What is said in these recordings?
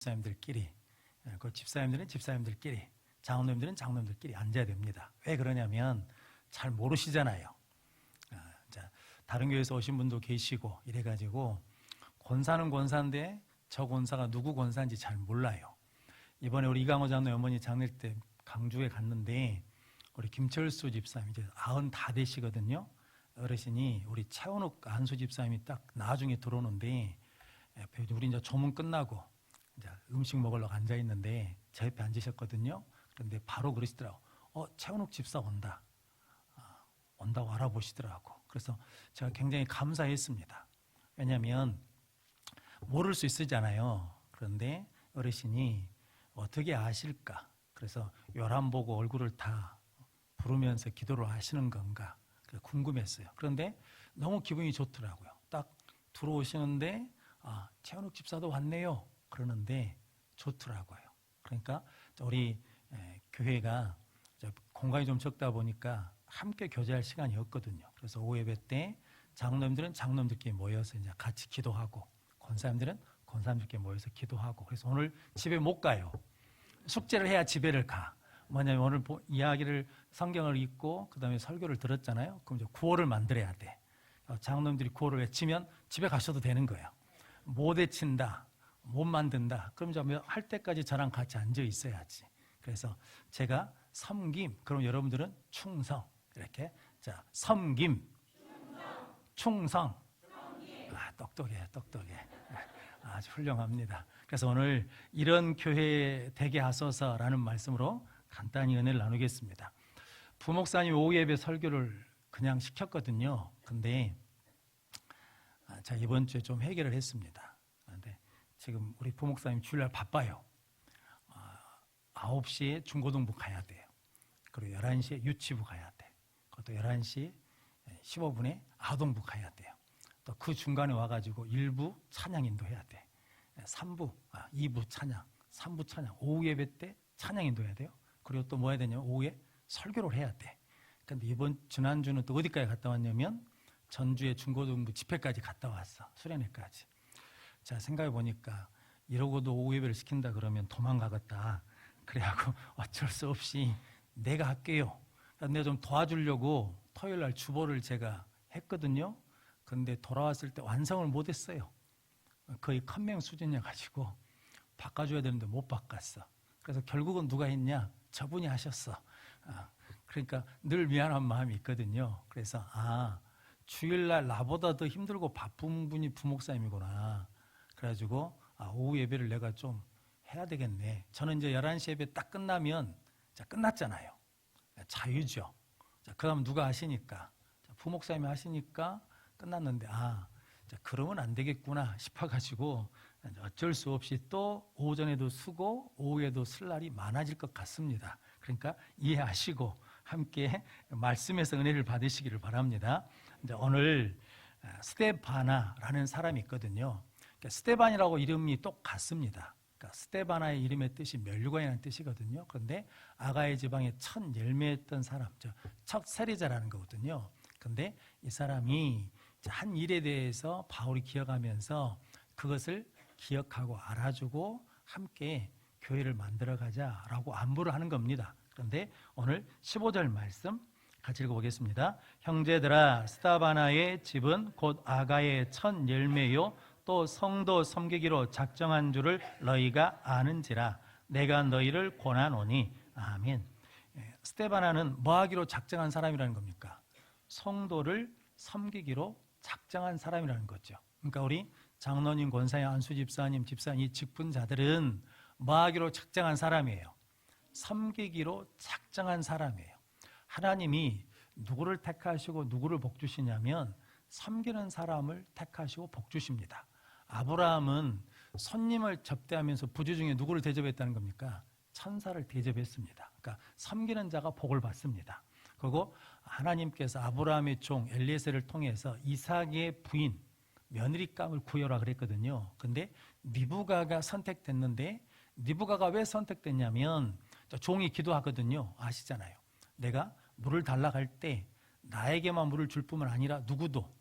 집사님들끼리, 그 집사님들은 집사님들끼리, 장로님들은 장로님들끼리 앉아야 됩니다. 왜 그러냐면 잘 모르시잖아요. 다른 교회에서 오신 분도 계시고 이래가지고 권사는 권사인데 저 권사가 누구 권사인지 잘 몰라요. 이번에 우리 이강호 장로 어머니 장례 때 강주에 갔는데 우리 김철수 집사님 이제 90 다 되시거든요. 어르신이 우리 최원욱 안수 집사님이 딱 나중에 들어오는데 우리 이제 조문 끝나고 이제 음식 먹으려고 앉아 있는데 제 옆에 앉으셨거든요. 그런데 바로 그러시더라고. 최원욱 집사 온다. 온다고 알아보시더라고. 그래서 제가 굉장히 감사했습니다. 왜냐하면 모를 수 있으잖아요. 그런데 어르신이 어떻게 아실까? 그래서 요람 보고 얼굴을 다 부르면서 기도를 하시는 건가? 궁금했어요. 그런데 너무 기분이 좋더라고요. 딱 들어오시는데 최원욱 집사도 왔네요. 그러는데 좋더라고요. 그러니까 우리 교회가 공간이 좀 적다 보니까 함께 교제할 시간이 없거든요. 그래서 오후 예배 때 장로님들은 장로님들끼리 모여서 이제 같이 기도하고 권사님들은 권사님들끼리 모여서 기도하고 그래서 오늘 집에 못 가요. 숙제를 해야 집에를 가. 뭐냐면 오늘 이야기를 성경을 읽고 그 다음에 설교를 들었잖아요. 그럼 이제 구호를 만들어야 돼. 장로님들이 구호를 외치면 집에 가셔도 되는 거예요. 못 외친다, 못 만든다. 그럼 이제 할 때까지 저랑 같이 앉아 있어야지. 그래서 제가 섬김, 그럼 여러분들은 충성. 이렇게 자 섬김, 충성. 똑똑해. 아주 훌륭합니다. 그래서 오늘 이런 교회 되게 하소서라는 말씀으로 간단히 은혜를 나누겠습니다. 부목사님 오후 예배 설교를 그냥 시켰거든요. 근데 제가 이번 주에 좀 해결을 했습니다. 그런데 지금 우리 부목사님 주일날 바빠요. 9시에 중고등부 가야 돼요. 그리고 11시에 유치부 가야 돼. 그것도 11시 15분에 아동부 가야 돼요. 또 그 중간에 와가지고 1부 찬양 인도해야 돼. 3부, 2부 찬양, 3부 찬양, 오후 예배 때 찬양 인도해야 돼요. 그리고 또 뭐 해야 되냐면 오후에 설교를 해야 돼. 근데 지난주는 또 어디까지 갔다 왔냐면 전주에 중고등부 집회까지 갔다 왔어. 수련회까지. 자, 생각해 보니까 이러고도 오후 예배를 시킨다 그러면 도망가겠다. 그래갖고 어쩔 수 없이 내가 할게요. 내가 좀 도와주려고 토요일 날 주보를 제가 했거든요. 근데 돌아왔을 때 완성을 못했어요. 거의 컴맹 수준이어가지고 바꿔줘야 되는데 못 바꿨어. 그래서 결국은 누가 했냐? 저분이 하셨어. 그러니까 늘 미안한 마음이 있거든요. 그래서 주일날 나보다 더 힘들고 바쁜 분이 부목사님이구나. 그래가지고 오후 예배를 내가 좀 해야 되겠네. 저는 이제 11시 예배 딱 끝나면 끝났잖아요. 자유죠. 그 다음 누가 하시니까 부목사님이 하시니까 끝났는데 그러면 안 되겠구나 싶어가지고 어쩔 수 없이 또 오전에도 쓰고 오후에도 쓸 날이 많아질 것 같습니다. 그러니까 이해하시고 함께 말씀에서 은혜를 받으시기를 바랍니다. 이제 오늘 스테바나라는 사람이 있거든요. 스테반이라고 이름이 똑같습니다. 그러니까 스테바나의 이름의 뜻이 멸류관이라는 뜻이거든요. 그런데 아가의 지방에 첫 열매했던 사람, 첫 세리자라는 거거든요. 그런데 이 사람이 한 일에 대해서 바울이 기억하면서 그것을 기억하고 알아주고 함께 교회를 만들어가자라고 안부를 하는 겁니다. 그런데 오늘 15절 말씀 같이 읽어보겠습니다. 형제들아, 스테바나의 집은 곧 아가의 첫 열매요 또 성도 섬기기로 작정한 줄을 너희가 아는지라. 내가 너희를 권하노니. 아멘. 스테바나는 뭐 하기로 작정한 사람이라는 겁니까? 성도를 섬기기로 작정한 사람이라는 거죠. 그러니까 우리 장로님, 권사님, 안수 집사님, 집사님 이 직분자들은 뭐 하기로 작정한 사람이에요? 섬기기로 작정한 사람이에요. 하나님이 누구를 택하시고 누구를 복주시냐면 섬기는 사람을 택하시고 복주십니다. 아브라함은 손님을 접대하면서 부주 중에 누구를 대접했다는 겁니까? 천사를 대접했습니다. 그러니까 섬기는 자가 복을 받습니다. 그리고 하나님께서 아브라함의 종 엘리에셀을 통해서 이삭의 부인 며느리감을 구해라 그랬거든요. 근데 리브가가 선택됐는데 리브가가 왜 선택됐냐면 종이 기도하거든요. 아시잖아요. 내가 물을 달라 갈 때 나에게만 물을 줄 뿐만 아니라 누구도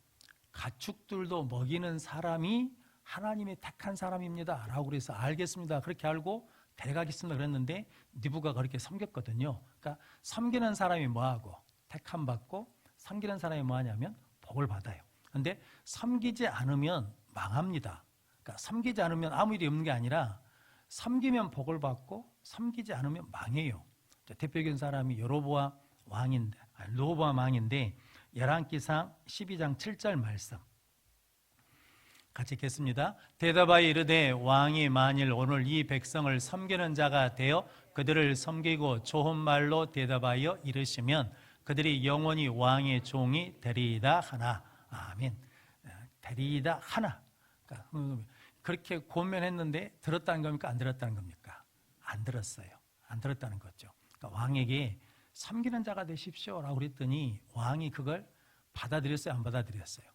가축들도 먹이는 사람이 하나님이 택한 사람입니다 라고 그래서 알겠습니다 그렇게 알고 데려가겠습니다 그랬는데 느부가 그렇게 섬겼거든요. 그러니까 섬기는 사람이 뭐하고 택함 받고 섬기는 사람이 뭐하냐면 복을 받아요. 그런데 섬기지 않으면 망합니다. 그러니까 섬기지 않으면 아무 일이 없는 게 아니라 섬기면 복을 받고 섬기지 않으면 망해요. 대표적인 사람이 여로보암 왕인데 열왕기상 12장 7절 말씀 같이 읽겠습니다. 대답하여 이르되 왕이 만일 오늘 이 백성을 섬기는 자가 되어 그들을 섬기고 좋은 말로 대답하여 이르시면 그들이 영원히 왕의 종이 되리이다 하나. 아멘. 되리이다 하나. 그러니까 그렇게 권면했는데 들었다는 겁니까? 안 들었다는 겁니까? 안 들었어요. 안 들었다는 거죠. 그러니까 왕에게 섬기는 자가 되십시오라고 그랬더니 왕이 그걸 받아들였어요? 안 받아들였어요?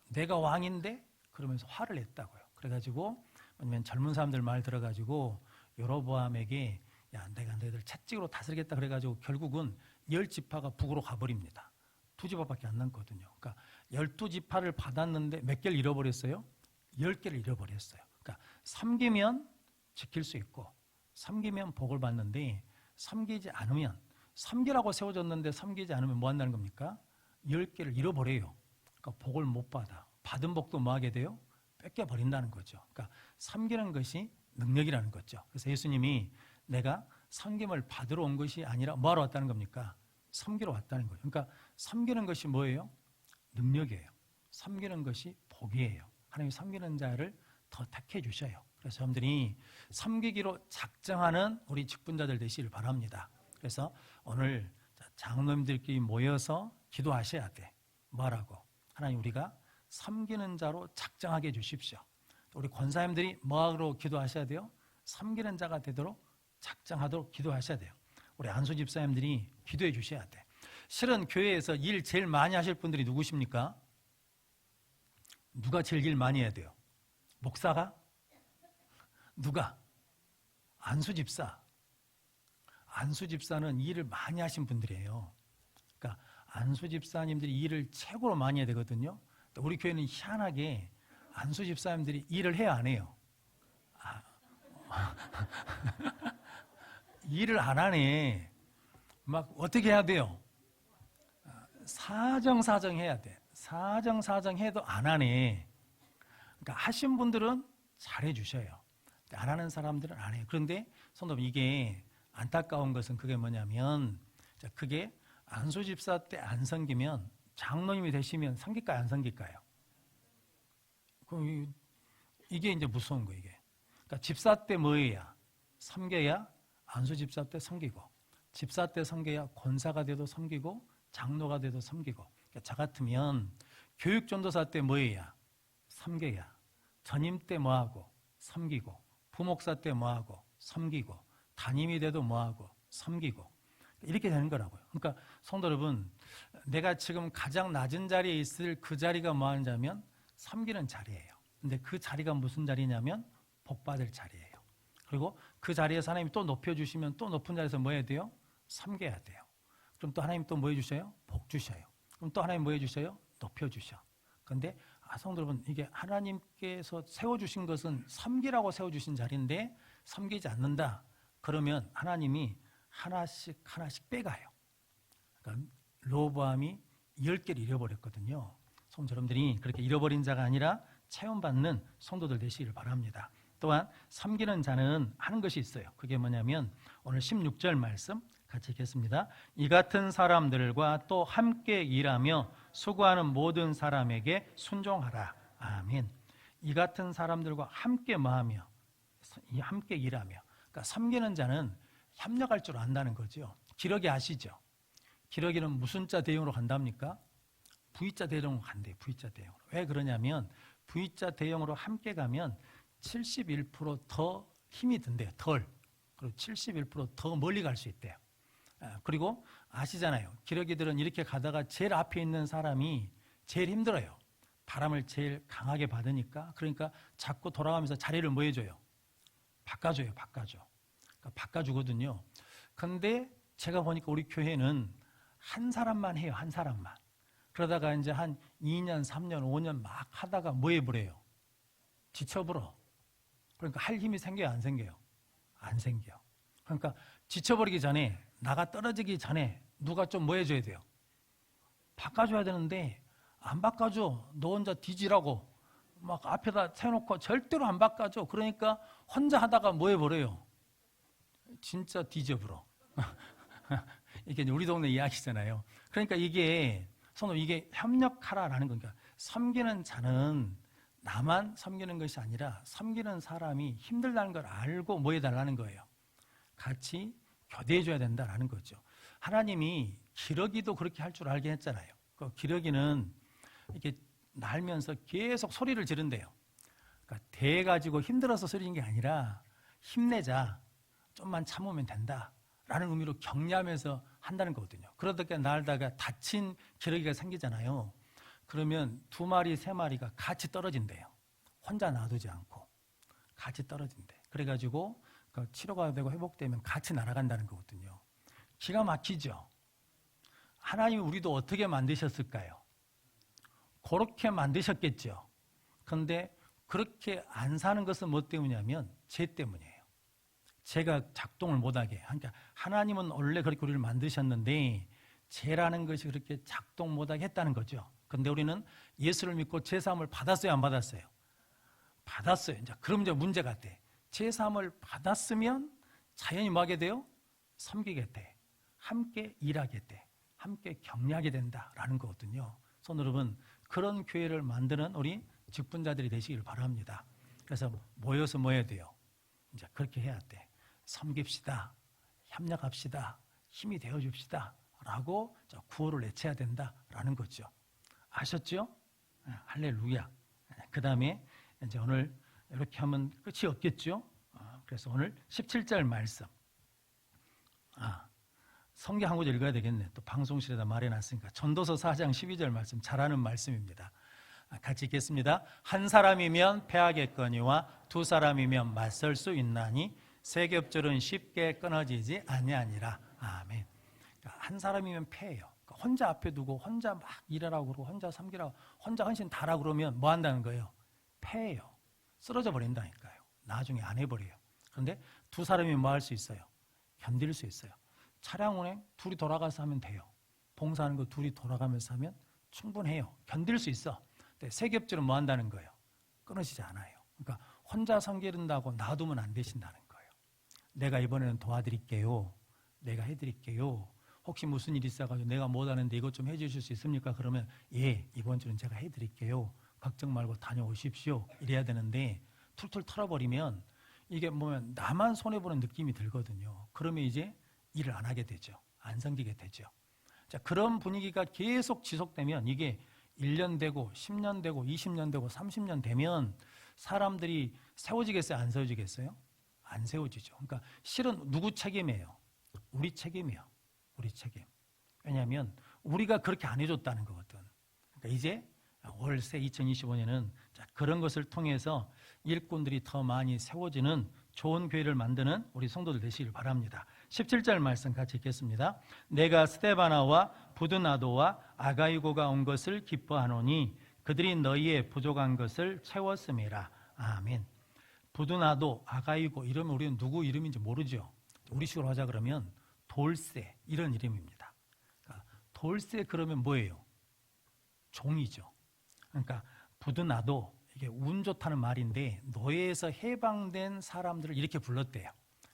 내가 왕인데? 그러면서 화를 냈다고요. 그래가지고 아니면 젊은 사람들 말 들어가지고 여로보암에게 야 내가 너희들 채찍으로 다스리겠다 그래가지고 결국은 10지파가 북으로 가버립니다. 2지파밖에 안 남거든요. 그러니까 12지파를 받았는데 몇 개를 잃어버렸어요? 10개를 잃어버렸어요. 그러니까 섬기면 지킬 수 있고 섬기면 복을 받는데 섬기지 않으면 섬기라고 세워졌는데 섬기지 않으면 뭐 한다는 겁니까? 10개를 잃어버려요. 그러니까 복을 못 받아. 받은 복도 뭐 하게 돼요? 뺏겨버린다는 거죠. 그러니까 섬기는 것이 능력이라는 거죠. 그래서 예수님이 내가 섬김을 받으러 온 것이 아니라 뭐하러 왔다는 겁니까? 섬기러 왔다는 거예요. 그러니까 섬기는 것이 뭐예요? 능력이에요. 섬기는 것이 복이에요. 하나님이 섬기는 자를 더 택해 주셔요. 그래서 여러분들이 섬기기로 작정하는 우리 직분자들 되시길 바랍니다. 그래서 오늘 장로님들끼리 모여서 기도하셔야 돼. 뭐라고? 하나님 우리가 섬기는 자로 작정하게 해주십시오. 우리 권사님들이 뭐하러 기도하셔야 돼요? 섬기는 자가 되도록 작정하도록 기도하셔야 돼요. 우리 안수 집사님들이 기도해 주셔야 돼. 실은 교회에서 일 제일 많이 하실 분들이 누구십니까? 누가 제일 일 많이 해야 돼요? 목사가? 누가? 안수 집사. 안수 집사는 일을 많이 하신 분들이에요. 그러니까 안수 집사님들이 일을 최고로 많이 해야 되거든요. 우리 교회는 희한하게 안수 집사님들이 일을 해야 안 해요. 일을 안 하네. 막 어떻게 해야 돼요? 사정사정 해야 돼. 사정사정 해도 안 하네. 그러니까 하신 분들은 잘해 주셔요. 안 하는 사람들은 안 해요. 그런데 성도님 이게 안타까운 것은 그게 뭐냐면 그게 안수 집사 때 안 섬기면 장로님이 되시면 섬길까요? 안 섬길까요? 그럼 이게 이제 무서운 거예요. 이게. 그러니까 집사 때 뭐 해야? 섬겨야 안수 집사 때 섬기고 집사 때 섬겨야 권사가 돼도 섬기고 장로가 돼도 섬기고 그러니까 저 같으면 교육 전도사 때 뭐 해야? 섬겨야 전임 때 뭐하고? 섬기고 부목사 때 뭐하고? 섬기고 담임이 돼도 뭐하고? 섬기고 이렇게 되는 거라고요. 그러니까 성도 여러분 내가 지금 가장 낮은 자리에 있을 그 자리가 뭐 하는 자면 섬기는 자리예요. 근데 그 자리가 무슨 자리냐면 복받을 자리예요. 그리고 그 자리에서 하나님이 또 높여주시면 또 높은 자리에서 뭐 해야 돼요? 섬겨야 돼요. 그럼 또 하나님 또 뭐 해주셔요? 복 주셔요. 그럼 또 하나님 뭐 해주셔요? 높여주셔. 그런데 성도 여러분 이게 하나님께서 세워주신 것은 섬기라고 세워주신 자리인데 섬기지 않는다. 그러면 하나님이 하나씩 빼가요. 그러니까 로보암이 10개를 잃어버렸거든요. 성도 여러분들이 그렇게 잃어버린 자가 아니라 체험받는 성도들 되시길 바랍니다. 또한 섬기는 자는 하는 것이 있어요. 그게 뭐냐면 오늘 16절 말씀 같이 읽겠습니다. 이 같은 사람들과 또 함께 일하며 수고하는 모든 사람에게 순종하라. 아멘. 이 같은 사람들과 함께 뭐하며? 함께 일하며. 그러니까 섬기는 자는 협력할 줄 안다는 거죠. 기러기 아시죠? 기러기는 무슨 자 대형으로 간답니까? V자 대형으로 간대요. V자 대형으로. 왜 그러냐면 V자 대형으로 함께 가면 71%더 힘이 든대요. 덜. 그리고 71%더 멀리 갈 수 있대요. 그리고 아시잖아요. 기러기들은 이렇게 가다가 제일 앞에 있는 사람이 제일 힘들어요. 바람을 제일 강하게 받으니까. 그러니까 자꾸 돌아가면서 자리를 뭐 해줘요? 바꿔줘요. 그러니까 바꿔주거든요. 근데 제가 보니까 우리 교회는 한 사람만 해요. 한 사람만. 그러다가 이제 한 2년, 3년, 5년 막 하다가 뭐 해버려요? 지쳐버려. 그러니까 할 힘이 생겨요, 안 생겨요? 안 생겨. 그러니까 지쳐버리기 전에, 나가 떨어지기 전에 누가 좀 뭐 해줘야 돼요? 바꿔줘야 되는데 안 바꿔줘. 너 혼자 뒤지라고 막 앞에다 세워놓고 절대로 안 바꿔줘. 그러니까 혼자 하다가 뭐 해버려요? 진짜 뒤져버려. 이게 우리 동네 이야기잖아요. 그러니까 이게 협력하라라는 거니까, 섬기는 자는 나만 섬기는 것이 아니라 섬기는 사람이 힘들다는 걸 알고 뭐 해달라는 거예요? 같이 교대해줘야 된다라는 거죠. 하나님이 기러기도 그렇게 할 줄 알게 했잖아요. 그 기러기는 이렇게 날면서 계속 소리를 지른대요. 그러니까 대가지고 힘들어서 소리인 게 아니라 힘내자, 좀만 참으면 된다라는 의미로 격려하면서 한다는 거거든요. 그러다가 날다가 다친 기러기가 생기잖아요. 그러면 2마리, 3마리가 같이 떨어진대요. 혼자 놔두지 않고 같이 떨어진대. 그래가지고 치료가 되고 회복되면 같이 날아간다는 거거든요. 기가 막히죠. 하나님이 우리도 어떻게 만드셨을까요? 그렇게 만드셨겠죠. 그런데 그렇게 안 사는 것은 뭐 때문이냐면 죄 때문이에요. 죄가 작동을 못하게. 그러니까 하나님은 원래 그렇게 우리를 만드셨는데 죄라는 것이 그렇게 작동 못하게 했다는 거죠. 그런데 우리는 예수를 믿고 죄 사함을 받았어요, 안 받았어요? 받았어요. 그럼 이제 문제가 돼. 죄 사함을 받았으면 자연히 뭐 하게 돼요? 섬기게 돼. 함께 일하게 돼. 함께 격려하게 된다라는 거거든요. 그래서 여러분, 그런 교회를 만드는 우리 직분자들이 되시길 바랍니다. 그래서 모여서 뭐 해야 돼요? 이제 그렇게 해야 돼. 섬깁시다. 협력합시다. 힘이 되어줍시다. 라고 구호를 외쳐야 된다라는 거죠. 아셨죠? 할렐루야. 그 다음에 이제 오늘 이렇게 하면 끝이 없겠죠? 그래서 오늘 17절 말씀. 성경 한 구절 읽어야 되겠네. 또 방송실에다 말해놨으니까. 전도서 4장 12절 말씀, 잘하는 말씀입니다. 같이 읽겠습니다. 한 사람이면 패하겠거니와 두 사람이면 맞설 수 있나니 세 겹줄은 쉽게 끊어지지 아니하니라. 아멘. 한 사람이면 패해요. 혼자 앞에 두고 혼자 막 일하라고 그러고 혼자 섬기라고 혼자 헌신 다라고 그러면 뭐 한다는 거예요? 패해요. 쓰러져 버린다니까요. 나중에 안 해버려요. 그런데 두 사람이 뭐 할 수 있어요? 견딜 수 있어요. 차량 운행 둘이 돌아가서 하면 돼요. 봉사하는 거 둘이 돌아가면서 하면 충분해요. 견딜 수 있어. 근데 세 겹줄은 뭐 한다는 거예요? 끊어지지 않아요. 그러니까 혼자 섬기는다고 놔두면 안 되신다는 거예요. 내가 이번에는 도와드릴게요. 내가 해드릴게요. 혹시 무슨 일이 있어가지고 내가 못하는데 이것 좀 해주실 수 있습니까? 그러면 예, 이번 주는 제가 해드릴게요. 걱정 말고 다녀오십시오. 이래야 되는데 툴툴 털어버리면 이게 뭐면 나만 손해보는 느낌이 들거든요. 그러면 이제 일을 안 하게 되죠. 안 섬기게 되죠. 자, 그런 분위기가 계속 지속되면 이게 1년 되고 10년 되고 20년 되고 30년 되면 사람들이 세워지겠어요? 안 세워지겠어요? 안 세워지죠. 그러니까 실은 누구 책임이에요? 우리 책임이에요. 우리 책임. 왜냐하면 우리가 그렇게 안 해줬다는 거거든. 그러니까 이제 올새 2025년은 그런 것을 통해서 일꾼들이 더 많이 세워지는 좋은 교회를 만드는 우리 성도들 되시길 바랍니다. 17절 말씀 같이 읽겠습니다. 내가 스데바나와 부드나도와 아가이고가 온 것을 기뻐하노니 그들이 너희의 부족한 것을 채웠음이라. 아멘. 부드나도, 아가이고 이러면 우리는 누구 이름인지 모르죠. 우리식으로 하자 그러면 돌쇠 이런 이름입니다. 그러니까 돌쇠 그러면 뭐예요? 종이죠. 그러니까 부드나도 이게 운 좋다는 말인데 노예에서 해방된 사람들을 이렇게 불렀대요.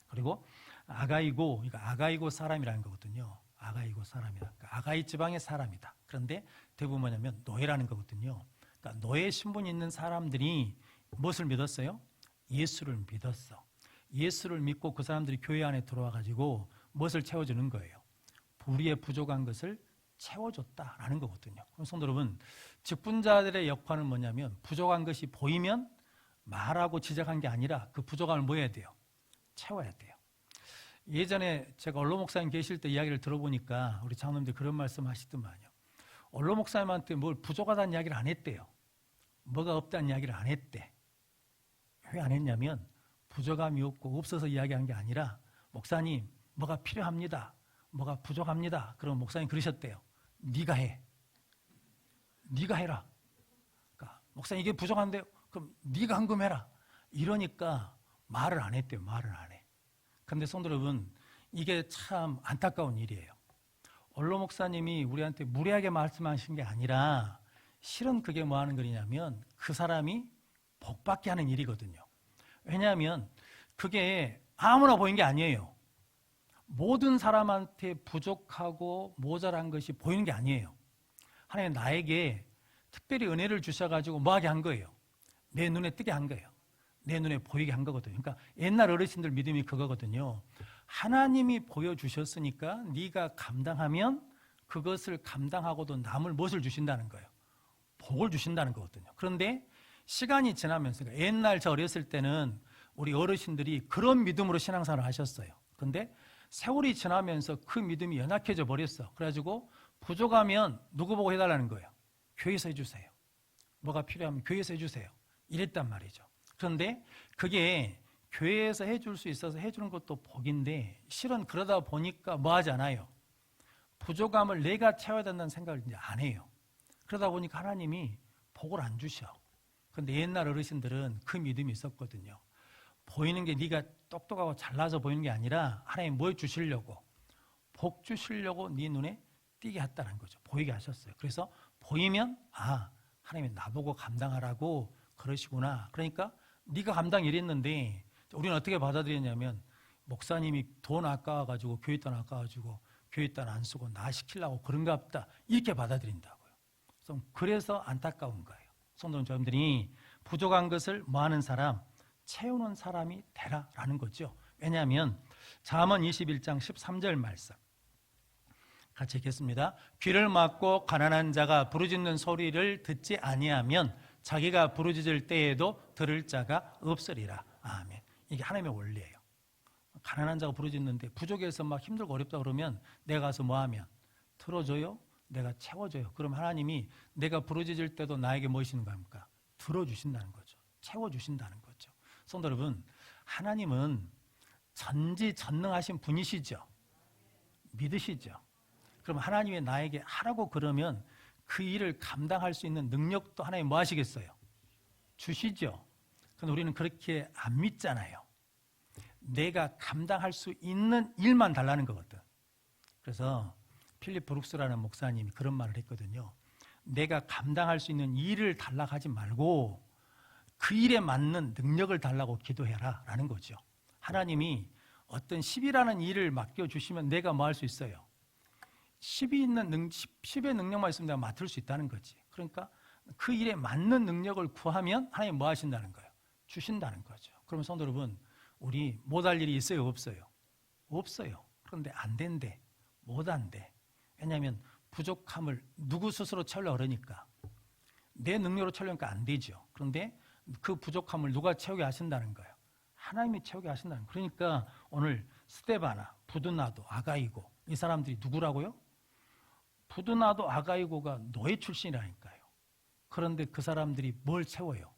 그리고 아가이고, 이거 아가이고 사람이라는 거거든요. 아가이고 사람이다. 그러니까 아가이 지방의 사람이다. 그런데 대부분 뭐냐면 노예라는 거거든요. 그러니까 노예 신분이 있는 사람들이 무엇을 믿었어요? 예수를 믿었어. 예수를 믿고 그 사람들이 교회 안에 들어와 가지고 무엇을 채워주는 거예요? 우리의 부족한 것을 채워줬다라는 거거든요. 그럼 성도 여러분, 직분자들의 역할은 뭐냐면 부족한 것이 보이면 말하고 지적한 게 아니라 그 부족함을 뭐 해야 돼요? 채워야 돼요. 예전에 제가 언로 목사님 계실 때 이야기를 들어보니까 우리 장로님들 그런 말씀 하시더만요. 언로 목사님한테 뭘 부족하다는 이야기를 안 했대요. 뭐가 없다는 이야기를 안 했대. 왜 안 했냐면 부족함이 없어서 이야기한 게 아니라 목사님 뭐가 필요합니다. 뭐가 부족합니다. 그럼 목사님 그러셨대요. 네가 해. 네가 해라. 그러니까 목사님 이게 부족한데 그럼 네가 헌금해라. 이러니까 말을 안 했대요. 말을 안 해. 그런데 성도 여러분, 이게 참 안타까운 일이에요. 원로 목사님이 우리한테 무례하게 말씀하신 게 아니라 실은 그게 뭐 하는 거냐면 그 사람이 복받게 하는 일이거든요. 왜냐하면 그게 아무나 보인 게 아니에요. 모든 사람한테 부족하고 모자란 것이 보이는 게 아니에요. 하나님 나에게 특별히 은혜를 주셔가지고 뭐하게 한 거예요. 내 눈에 뜨게 한 거예요. 내 눈에 보이게 한 거거든요. 그러니까 옛날 어르신들 믿음이 그거거든요. 하나님이 보여주셨으니까 네가 감당하면 그것을 감당하고도 남을 무엇을 주신다는 거예요. 복을 주신다는 거거든요. 그런데 시간이 지나면서, 그러니까 옛날 저 어렸을 때는 우리 어르신들이 그런 믿음으로 신앙생활을 하셨어요. 그런데 세월이 지나면서 그 믿음이 연약해져 버렸어. 그래가지고 부족하면 누구 보고 해달라는 거예요. 교회에서 해주세요. 뭐가 필요하면 교회에서 해주세요. 이랬단 말이죠. 그런데 그게 교회에서 해줄 수 있어서 해주는 것도 복인데 실은 그러다 보니까 뭐 하지 않아요. 부족함을 내가 채워야 된다는 생각을 이제 안 해요. 그러다 보니까 하나님이 복을 안 주셔. 그런데 옛날 어르신들은 그 믿음이 있었거든요. 보이는 게 네가 똑똑하고 잘나서 보이는 게 아니라 하나님 뭘 주시려고, 복 주시려고 네 눈에 띄게 했다는 거죠. 보이게 하셨어요. 그래서 보이면 하나님이 나보고 감당하라고 그러시구나. 그러니까 네가 감당 이랬는데 우리는 어떻게 받아들였냐면 목사님이 돈 아까워가지고 교회 돈 아까워가지고 교회 돈 안 쓰고 나 시키려고 그런가 보다 이렇게 받아들인다고요. 그래서 안타까운 거예요. 성도 여러분들이 부족한 것을 뭐하는 사람, 채우는 사람이 되라라는 거죠. 왜냐하면 잠언 21장 13절 말씀 같이 읽겠습니다. 귀를 막고 가난한 자가 부르짖는 소리를 듣지 아니하면 자기가 부르짖을 때에도 들을 자가 없으리라. 아멘. 이게 하나님의 원리예요. 가난한 자가 부르짖는데 부족해서 막 힘들고 어렵다 그러면 내가 가서 뭐하면 들어줘요? 내가 채워줘요. 그럼 하나님이 내가 부르짖을 때도 나에게 뭐 하시는 겁니까? 들어주신다는 거죠. 채워주신다는 거죠. 성도 여러분, 하나님은 전지전능하신 분이시죠. 믿으시죠. 그럼 하나님이 나에게 하라고 그러면 그 일을 감당할 수 있는 능력도 하나님 뭐 하시겠어요? 주시죠. 그런데 우리는 그렇게 안 믿잖아요. 내가 감당할 수 있는 일만 달라는 거거든. 그래서 필립 브룩스라는 목사님이 그런 말을 했거든요. 내가 감당할 수 있는 일을 달라고 하지 말고 그 일에 맞는 능력을 달라고 기도해라 라는 거죠. 하나님이 어떤 10이라는 일을 맡겨주시면 내가 뭐 할 수 있어요? 10의 능력만 있으면 내가 맡을 수 있다는 거지. 그러니까 그 일에 맞는 능력을 구하면 하나님 뭐 하신다는 거예요? 주신다는 거죠. 그러면 성도 여러분, 우리 못할 일이 있어요? 없어요? 없어요. 그런데 안 된대. 못 한대. 왜냐하면 부족함을 누구 스스로 채우려고 그러니까. 내 능력으로 채우려니까 안 되죠. 그런데 그 부족함을 누가 채우게 하신다는 거예요? 하나님이 채우게 하신다는 거예요. 그러니까 오늘 스데바나, 부드나도, 아가이고 이 사람들이 누구라고요? 부드나도 아가이고가 노예 출신이라니까요. 그런데 그 사람들이 뭘 채워요?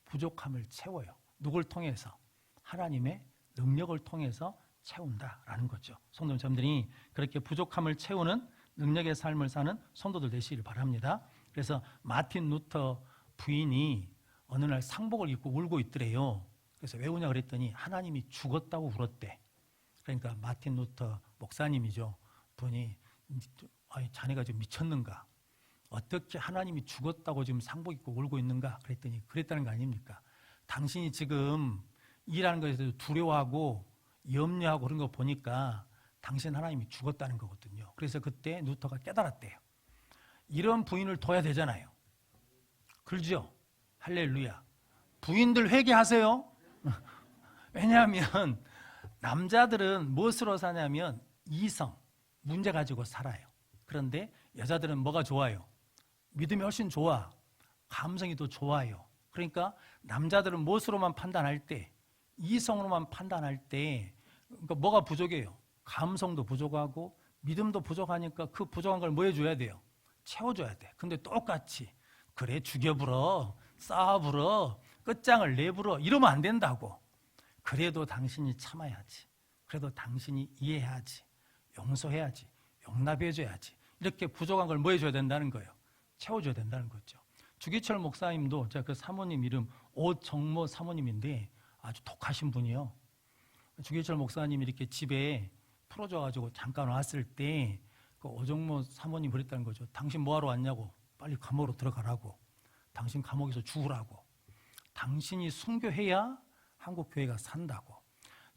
부족함을 채워요. 누굴 통해서? 하나님의 능력을 통해서 채운다라는 거죠. 성도님들이 그렇게 부족함을 채우는 능력의 삶을 사는 성도들 되시길 바랍니다. 그래서 마틴 루터 부인이 어느 날 상복을 입고 울고 있더래요. 그래서 왜 우냐 그랬더니 하나님이 죽었다고 울었대. 그러니까 마틴 루터 목사님이죠. 분이 자네가 지금 미쳤는가? 어떻게 하나님이 죽었다고 지금 상복 입고 울고 있는가? 그랬더니 그랬다는 거 아닙니까? 당신이 지금 일하는 것에 대해서 두려워하고 염려하고 그런 거 보니까 당신 하나님이 죽었다는 거거든요. 그래서 그때 루터가 깨달았대요. 이런 부인을 둬야 되잖아요. 그렇죠? 할렐루야. 부인들 회개하세요. 왜냐하면 남자들은 무엇으로 사냐면 이성, 문제 가지고 살아요. 그런데 여자들은 뭐가 좋아요? 믿음이 훨씬 좋아. 감성이 더 좋아요. 그러니까 남자들은 무엇으로만 판단할 때, 이성으로만 판단할 때 그러니까 뭐가 부족해요? 감성도 부족하고 믿음도 부족하니까 그 부족한 걸 뭐 해줘야 돼요? 채워줘야 돼. 근데 똑같이 그래 죽여불어, 싸워불어, 끝장을 내불어 이러면 안 된다고. 그래도 당신이 참아야지. 그래도 당신이 이해해야지. 용서해야지. 용납해줘야지. 이렇게 부족한 걸 뭐 해줘야 된다는 거예요? 채워줘야 된다는 거죠. 주기철 목사님도 제가 그 사모님 이름 오정모 사모님인데 아주 독하신 분이요. 주기철 목사님이 이렇게 집에 풀어줘가지고 잠깐 왔을 때 그 오정모 사모님 그랬다는 거죠. 당신 뭐하러 왔냐고. 빨리 감옥으로 들어가라고. 당신 감옥에서 죽으라고. 당신이 순교해야 한국 교회가 산다고.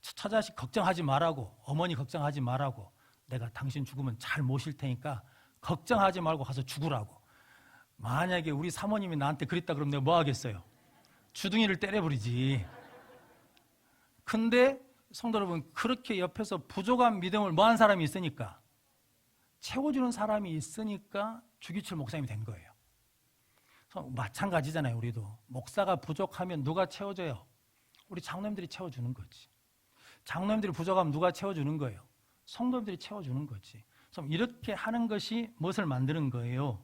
처자식 걱정하지 말라고. 어머니 걱정하지 말라고. 내가 당신 죽으면 잘 모실 테니까 걱정하지 말고 가서 죽으라고. 만약에 우리 사모님이 나한테 그랬다 그러면 내가 뭐 하겠어요? 주둥이를 때려버리지. 근데 성도 여러분, 그렇게 옆에서 부족한 믿음을 뭐한 사람이 있으니까, 채워주는 사람이 있으니까 주기철 목사님이 된 거예요. 마찬가지잖아요. 우리도 목사가 부족하면 누가 채워줘요? 우리 장로님들이 채워주는 거지. 장로님들이 부족하면 누가 채워주는 거예요? 성도님들이 채워주는 거지. 그래서 이렇게 하는 것이 무엇을 만드는 거예요?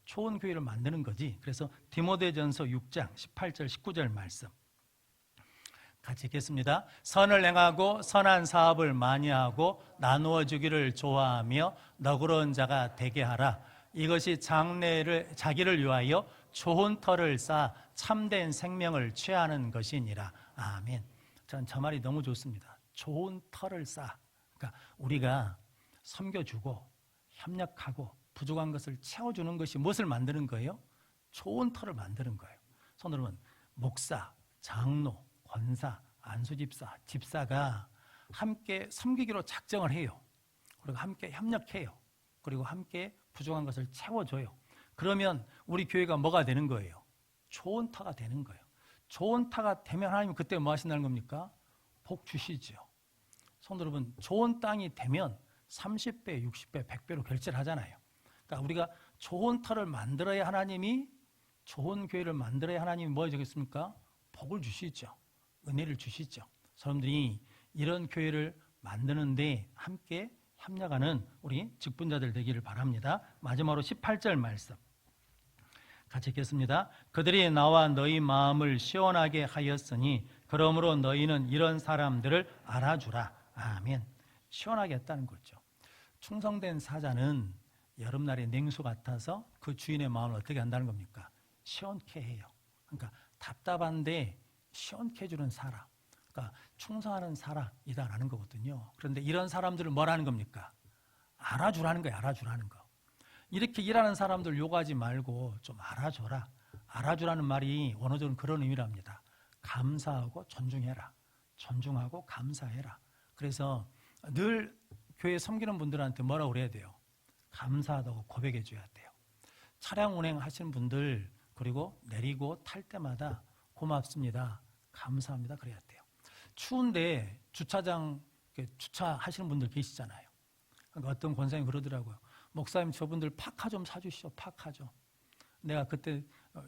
좋은 교회를 만드는 거지. 그래서 디모데전서 6장 18절 19절 말씀 같이 읽겠습니다. 선을 행하고 선한 사업을 많이 하고 나누어 주기를 좋아하며 너그러운 자가 되게 하라. 이것이 장래를 자기를 위하여 좋은 터를 쌓아 참된 생명을 취하는 것이니라. 아멘. 전 저 말이 너무 좋습니다. 좋은 터를 쌓아. 그러니까 우리가 섬겨주고 협력하고 부족한 것을 채워주는 것이 무엇을 만드는 거예요? 좋은 터를 만드는 거예요. 손 여러분, 목사, 장로, 권사, 안수집사, 집사가 함께 섬기기로 작정을 해요. 그리고 함께 협력해요. 그리고 함께 부족한 것을 채워줘요. 그러면 우리 교회가 뭐가 되는 거예요? 좋은 터가 되는 거예요. 좋은 터가 되면 하나님은 그때 뭐 하신다는 겁니까? 복 주시죠. 성도 여러분, 좋은 땅이 되면 30배, 60배, 100배로 결제를 하잖아요. 그러니까 우리가 좋은 터를 만들어야 하나님이, 좋은 교회를 만들어야 하나님이 뭐 해주겠습니까? 복을 주시죠. 은혜를 주시죠. 사람들이 이런 교회를 만드는데 함께 협력하는 우리 직분자들 되기를 바랍니다. 마지막으로 18절 말씀 같이 읽겠습니다. 그들이 나와 너희 마음을 시원하게 하였으니 그러므로 너희는 이런 사람들을 알아주라. 아멘. 시원하게 했다는 거죠. 충성된 사자는 여름날의 냉수 같아서 그 주인의 마음을 어떻게 한다는 겁니까? 시원케 해요. 그러니까 답답한데 시원케 해주는 사람, 그러니까 충성하는 사람이다라는 거거든요. 그런데 이런 사람들을 뭐라는 겁니까? 알아주라는 거예요. 알아주라는 거. 이렇게 일하는 사람들 욕하지 말고 좀 알아줘라. 알아주라는 말이 원어적으로는 그런 의미랍니다. 감사하고 존중해라. 존중하고 감사해라. 그래서 늘 교회 섬기는 분들한테 뭐라고 그래야 돼요? 감사하다고 고백해 줘야 돼요. 차량 운행하시는 분들, 그리고 내리고 탈 때마다 고맙습니다, 감사합니다 그래야 돼요. 추운데 주차장 주차하시는 분들 계시잖아요. 그러니까 어떤 권사님이 그러더라고요. 목사님 저분들 파카 좀 사주시오. 파카 좀. 내가 그때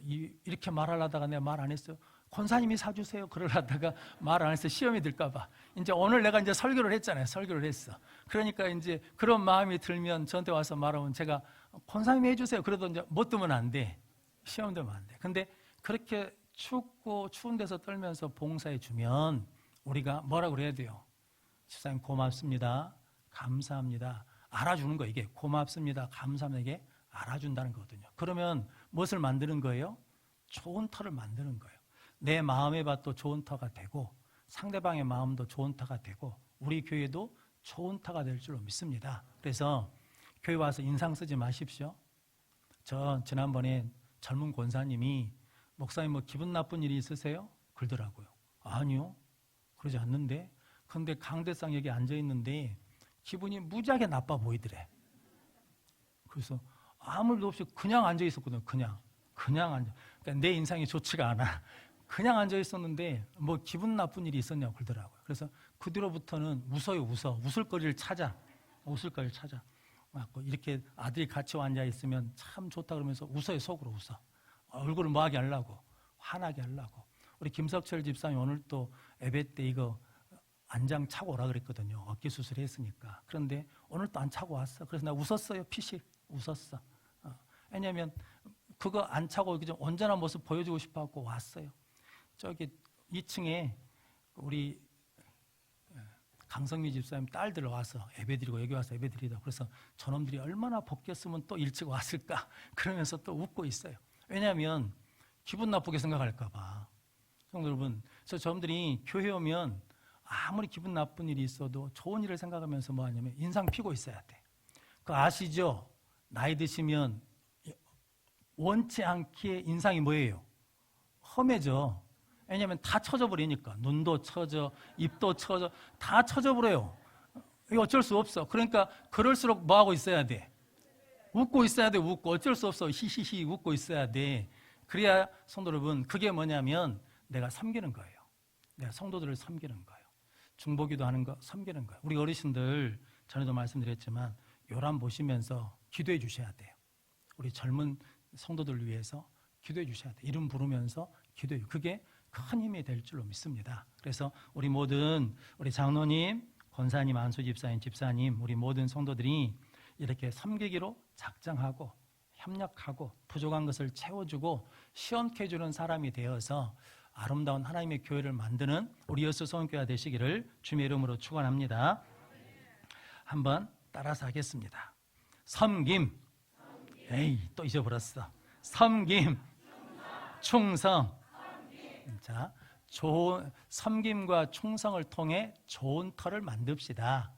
이렇게 말하려다가 내가 말 안 했어요. 권사님이 사주세요. 그러려다가 말 안 했어요. 시험이 들까 봐. 이제 오늘 내가 이제 설교를 했잖아요. 설교를 했어. 그러니까 이제 그런 마음이 들면 저한테 와서 말하면 제가 권사님이 해주세요. 그래도 이제 못 두면 안 돼. 시험 되면 안 돼. 근데 그렇게 춥고 추운 데서 떨면서 봉사해 주면 우리가 뭐라고 그래야 돼요? 집사님 고맙습니다, 감사합니다. 알아주는 거, 이게 고맙습니다, 감사합니다, 이게 알아준다는 거거든요. 그러면 무엇을 만드는 거예요? 좋은 터를 만드는 거예요. 내 마음의 밭도 좋은 터가 되고 상대방의 마음도 좋은 터가 되고 우리 교회도 좋은 터가 될 줄로 믿습니다. 그래서 교회 와서 인상 쓰지 마십시오. 저 지난번에 젊은 권사님이 목사님 뭐 기분 나쁜 일이 있으세요? 그러더라고요. 아니요, 그러지 않는데. 근데 강대상 여기 앉아 있는데 기분이 무지하게 나빠 보이더래. 그래서 아무 일도 없이 그냥 앉아 있었거든요. 그냥 앉아. 그러니까 내 인상이 좋지가 않아. 그냥 앉아 있었는데 뭐 기분 나쁜 일이 있었냐고 그러더라고요. 그래서 그 뒤로부터는 웃을 거리를 찾아. 이렇게 아들이 같이 앉아 있으면 참 좋다 그러면서 웃어요. 속으로 웃어. 얼굴을 뭐하게 하려고, 화나게 하려고. 우리 김석철 집사님 오늘 또 예배 때 이거 안장 차고 오라 그랬거든요. 어깨 수술했으니까. 그런데 오늘 또 안 차고 왔어. 그래서 나 웃었어요. 피식 웃었어. 왜냐하면 그거 안 차고 좀 온전한 모습 보여주고 싶어갖고 왔어요. 저기 2층에 우리 강성미 집사님 딸들 와서 예배드리고 여기 와서 예배드리다. 그래서 저놈들이 얼마나 벗겼으면 또 일찍 왔을까 그러면서 또 웃고 있어요. 왜냐하면 기분 나쁘게 생각할까 봐. 성도 여러분, 그래서 저분들이 교회 오면 아무리 기분 나쁜 일이 있어도 좋은 일을 생각하면서 뭐 하냐면 인상 피고 있어야 돼. 그거 아시죠? 나이 드시면 원치 않게 인상이 뭐예요? 험해져. 왜냐하면 다 처져버리니까. 눈도 처져, 입도 처져, 다 처져버려요. 이거 어쩔 수 없어. 그러니까 그럴수록 뭐 하고 있어야 돼? 웃고 있어야 돼. 웃고. 어쩔 수 없어. 히히히 웃고 있어야 돼. 그래야 성도 여러분, 그게 뭐냐면 내가 섬기는 거예요. 내가 성도들을 섬기는 거예요. 중보기도 하는 거, 섬기는 거예요. 우리 어르신들 전에도 말씀드렸지만 요람 보시면서 기도해 주셔야 돼요. 우리 젊은 성도들 위해서 기도해 주셔야 돼요. 이름 부르면서 기도해 주세요. 그게 큰 힘이 될 줄로 믿습니다. 그래서 우리 모든 우리 장로님, 권사님, 안수집사님, 집사님, 우리 모든 성도들이 이렇게 섬기기로 작정하고 협력하고 부족한 것을 채워주고 시원케 해주는 사람이 되어서 아름다운 하나님의 교회를 만드는 우리 여수 성교회가 되시기를 주님의 이름으로 축원합니다. 한번 따라서 하겠습니다. 섬김, 에이 또 잊어버렸어. 섬김, 충성. 자, 섬김과 충성을 통해 좋은 터를 만듭시다.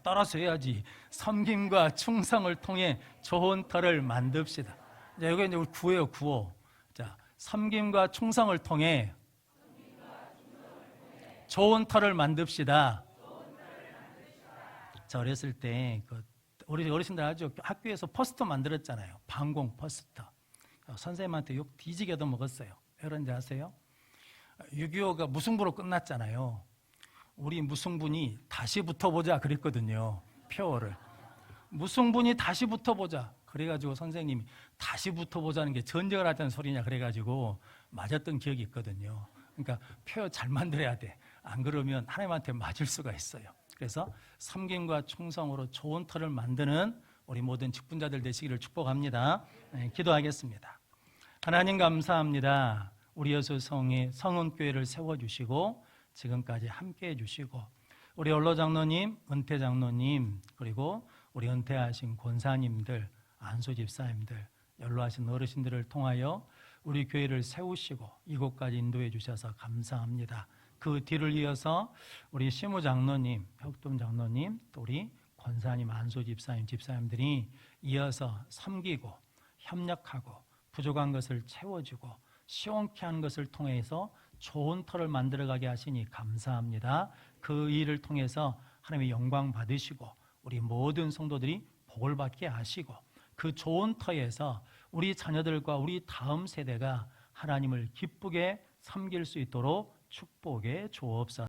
따라서 해야지. 섬김과 충성을 통해 좋은 터를 만듭시다. 자, 여기 이제 우리 구호예요, 구호. 자, 섬김과 충성을 통해 좋은 터를 만듭시다. 자, 어렸을 때 우리 어르신들 아주 학교에서 포스터 만들었잖아요. 방공 포스터. 선생님한테 욕 뒤지게 얻어먹었어요. 왜 그런지 아세요? 6.25가 무승부로 끝났잖아요. 우리 무승분이 다시 붙어보자 그랬거든요. 표어를. 무승분이 다시 붙어보자. 그래가지고 선생님이 다시 붙어보자는 게 전쟁을 하자는 소리냐 그래가지고 맞았던 기억이 있거든요. 그러니까 표어 잘 만들어야 돼. 안 그러면 하나님한테 맞을 수가 있어요. 그래서 섬김과 충성으로 좋은 터를 만드는 우리 모든 직분자들 되시기를 축복합니다. 네, 기도하겠습니다. 하나님 감사합니다. 우리 여수 성의 성은교회를 세워주시고 지금까지 함께해 주시고 우리 원로 장로님, 은퇴 장로님 그리고 우리 은퇴하신 권사님들, 안수 집사님들, 연로하신 어르신들을 통하여 우리 교회를 세우시고 이곳까지 인도해 주셔서 감사합니다. 그 뒤를 이어서 우리 시무 장로님, 혁동 장로님, 또 우리 권사님, 안수 집사님, 집사님들이 이어서 섬기고 협력하고 부족한 것을 채워주고 시원케 하는 것을 통해서 좋은 터를 만들어가게 하시니 감사합니다. 그 일을 통해서 하나님의 영광 받으시고 우리 모든 성도들이 복을 받게 하시고 그 좋은 터에서 우리 자녀들과 우리 다음 세대가 하나님을 기쁘게 섬길 수 있도록 축복해 주옵소서.